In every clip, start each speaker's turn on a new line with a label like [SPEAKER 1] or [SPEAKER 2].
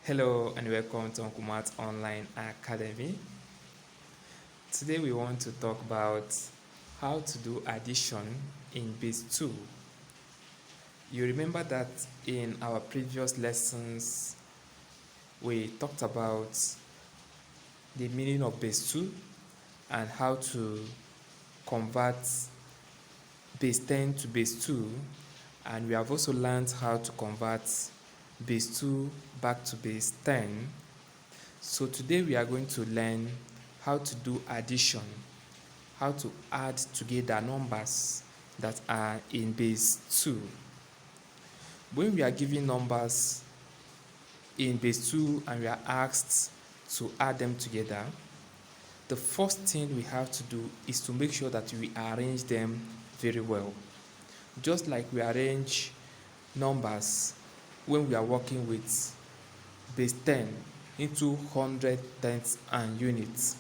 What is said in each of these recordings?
[SPEAKER 1] Hello and welcome to Uncle Matt Online Academy. Today we want to talk about how to do addition in base 2. You remember that in our previous lessons we talked about the meaning of base 2 and how to convert base 10 to base 2, and we have also learned how to convert base 2 back to base 10. So today we are going to learn how to do addition, how to add together numbers that are in base 2. When we are given numbers in base 2 and we are asked to add them together, the first thing we have to do is to make sure that we arrange them very well. Just like we arrange numbers when we are working with base 10 into hundred, tenths and units,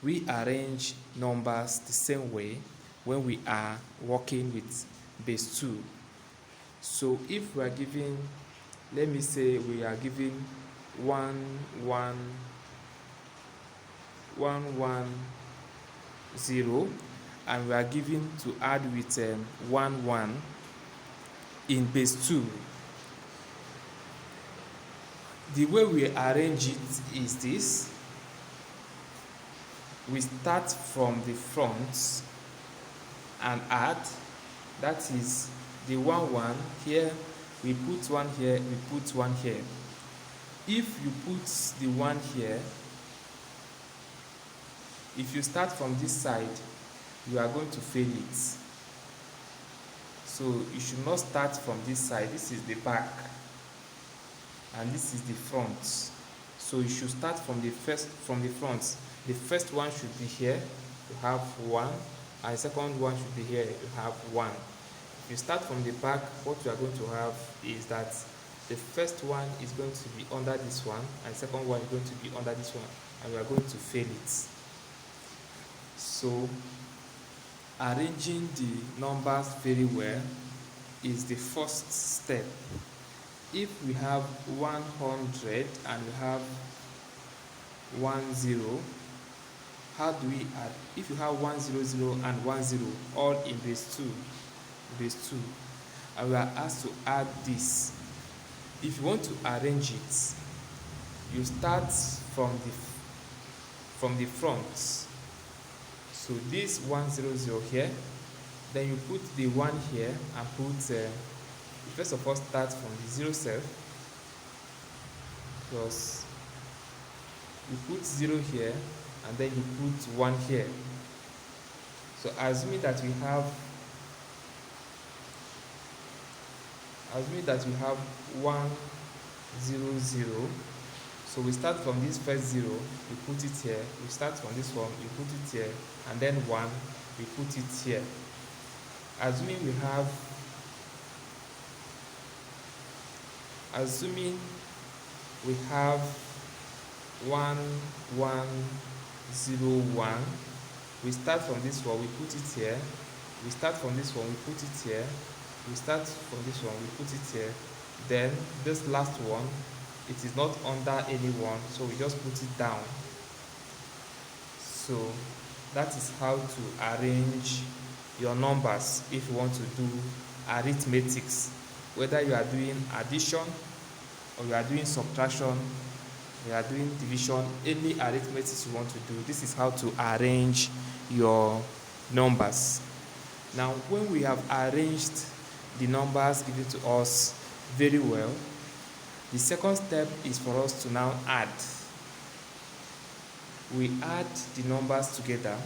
[SPEAKER 1] we arrange numbers the same way when we are working with base 2. So if we are given, let me say we are given 1 1 1 1 0, and we are given to add with 1 1 in base 2. The way we arrange it is this: we start from the front and add, that is the 1 1 here, we put 1 here, we put 1 here. If you put the 1 here, if you start from this side, you are going to fail it. So you should not start from this side. This is the back and this is the front. So you should start from the front. The first one should be here, you have 1, and the second one should be here, you have 1. If you start from the back, what you are going to have is that the first one is going to be under this one, and the second one is going to be under this one, and we are going to fail it. So arranging the numbers very well is the first step. If we have 100 and we have 10, how do we add? If you have 100 and 10 all in base 2, and we are asked to add this, if you want to arrange it, you start from the front. So this 100 here, then you put the 1 here and put first of all start from the 0 self, plus you put 0 here and then you put 1 here. So assuming that we have 1 0 0, so we start from this first 0, we put it here, we start from this one, we put it here, and then 1, we put it here. Assuming we have 1 1 0 1, we start from this one, we put it here, we start from this one, we put it here, we start from this one, we put it here. Then this last one, it is not under anyone, so we just put it down. So that is how to arrange your numbers if you want to do arithmetics, whether you are doing addition or you are doing subtraction, you are doing division, any arithmetics you want to do. This is how to arrange your numbers. Now when we have arranged the numbers given to us very well, the second step is for us to now add. We add the numbers together.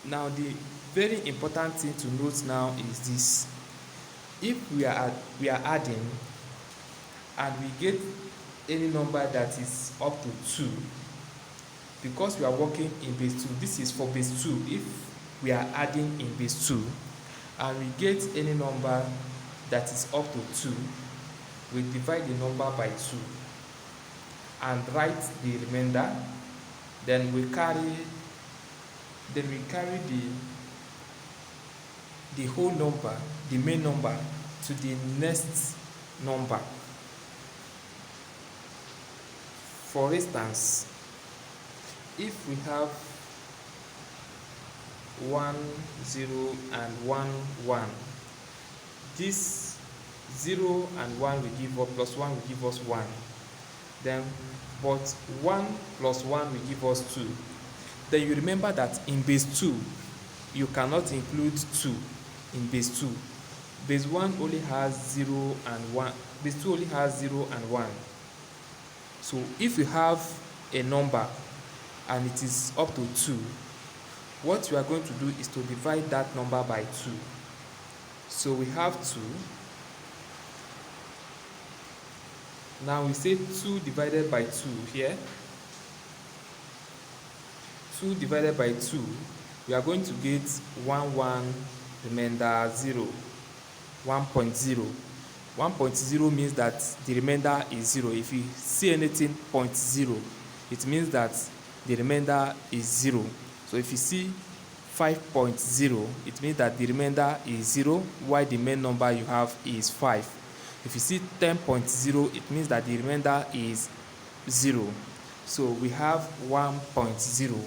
[SPEAKER 1] Now the very important thing to note now is this: if we are adding and we get any number that is up to 2, because we are working in base 2, this is for base 2. If we are adding in base 2 and we get any number that is up to 2, we divide the number by 2 and write the remainder. Then we carry the whole number, the main number, to the next number. For instance, if we have 1 0 and 1 1, this 0 and 1 will give us plus 1 will give us 1, then but 1 plus 1 will give us 2. Then you remember that in base 2 you cannot include 2 in base 2. Base 1 only has 0 and 1. Base 2 only has 0 and 1. So if you have a number and it is up to 2, what you are going to do is to divide that number by 2. So we have 2. Now we say 2 divided by 2 here. 2 divided by 2, we are going to get 1 1 remainder 0, 1.0. 1.0 means that the remainder is 0. If you see anything 0.0, it means that the remainder is 0. So if you see 5.0, it means that the remainder is 0, while the main number you have is 5. If you see 10.0, it means that the remainder is 0. So we have 1.0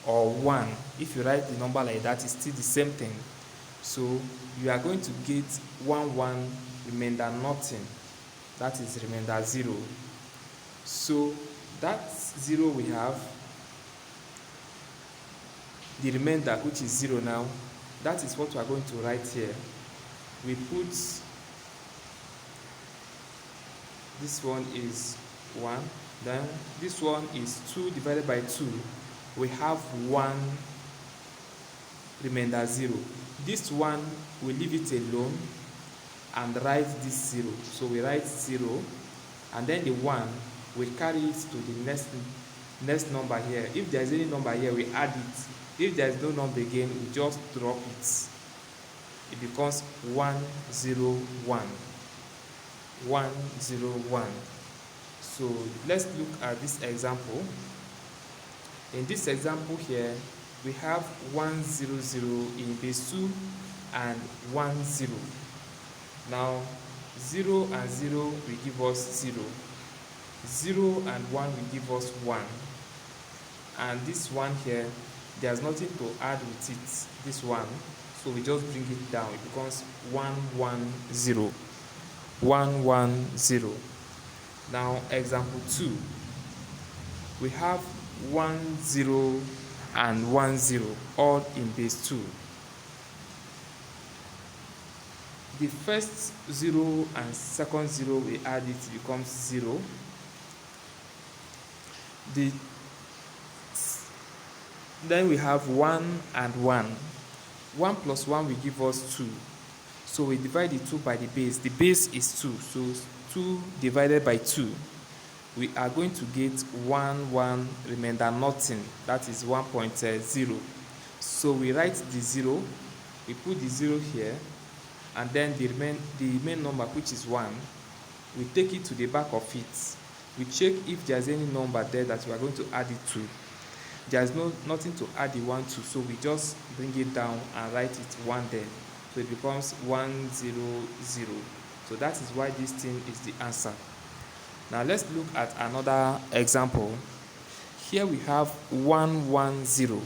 [SPEAKER 1] or 1. If you write the number like that, it's still the same thing. So you are going to get 1 1 remainder nothing. That is remainder 0. So that 0 we have, the remainder which is 0 now, that is what we are going to write here. We put this one is 1, then this one is 2 divided by 2. We have 1 remainder 0. This one, we leave it alone and write this 0. So we write 0, and then the 1, we carry it to the next number here. If there is any number here, we add it. If there is no number again, we just drop it. It becomes 1 0 1. 1 0 1. So let's look at this example. In this example here, we have 1 0 0 in base 2 and 1 0. Now 0 and 0 will give us 0. 0 and 1 will give us 1. And this one here, there's nothing to add with it, this one. So we just bring it down. It becomes 1 1 0. 1 1 0. Now example 2. We have 1 0 and 1 0 all in base 2. The first 0 and second 0, we add it, becomes 0. Then we have 1 and 1. 1 plus 1 will give us 2. So we divide the 2 by the base. The base is 2. So 2 divided by 2. We are going to get 1 1 remainder nothing. That is 1.0. So we write the 0. We put the 0 here. And then the main number, which is 1, we take it to the back of it. We check if there's any number there that we are going to add it to. There's nothing to add the 1 to, so we just bring it down and write it 1 there. So it becomes 1 0 0. So that is why this thing is the answer. Now let's look at another example. Here we have 1 1 0.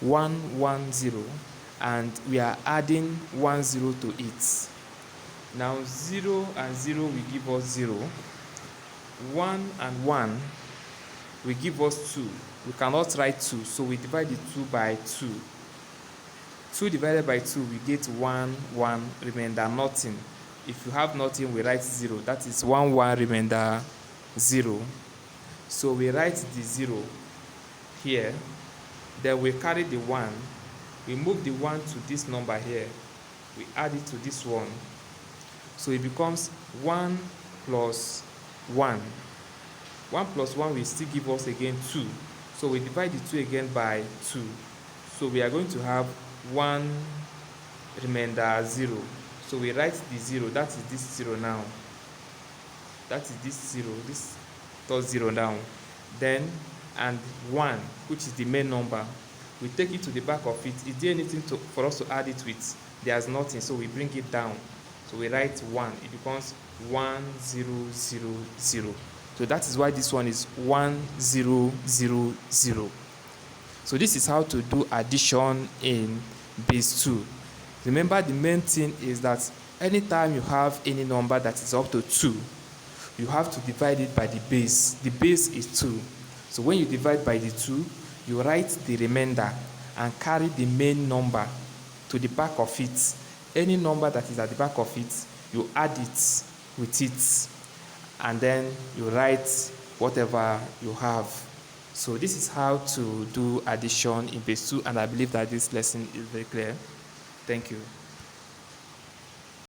[SPEAKER 1] 1 1 0. And we are adding 1 0 to it. Now 0 and 0 will give us 0. 1 and 1 will give us 2. We cannot write 2, so we divide the 2 by 2. 2 divided by 2, we get 1 1 remainder nothing. If you have nothing, we write 0. That is 1 1 remainder 0. So we write the 0 here. Then we carry the 1. We move the 1 to this number here. We add it to this one. So it becomes 1 plus 1. 1 plus 1 will still give us again 2. So we divide the 2 again by 2. So we are going to have 1 remainder 0. So we write the 0. That is this 0 now. That is this 0. This dot 0 now. Then, and 1, which is the main number. We take it to the back of it. Is there anything for us to add it with? There's nothing, so we bring it down. So we write 1. It becomes 1 0 0 0. So that is why this one is 1000. So this is how to do addition in base 2. Remember, the main thing is that anytime you have any number that is up to 2, you have to divide it by the base. The base is 2. So when you divide by the 2, you write the remainder and carry the main number to the back of it. Any number that is at the back of it, you add it with it, and then you write whatever you have. So this is how to do addition in base 2, and I believe that this lesson is very clear. Thank you.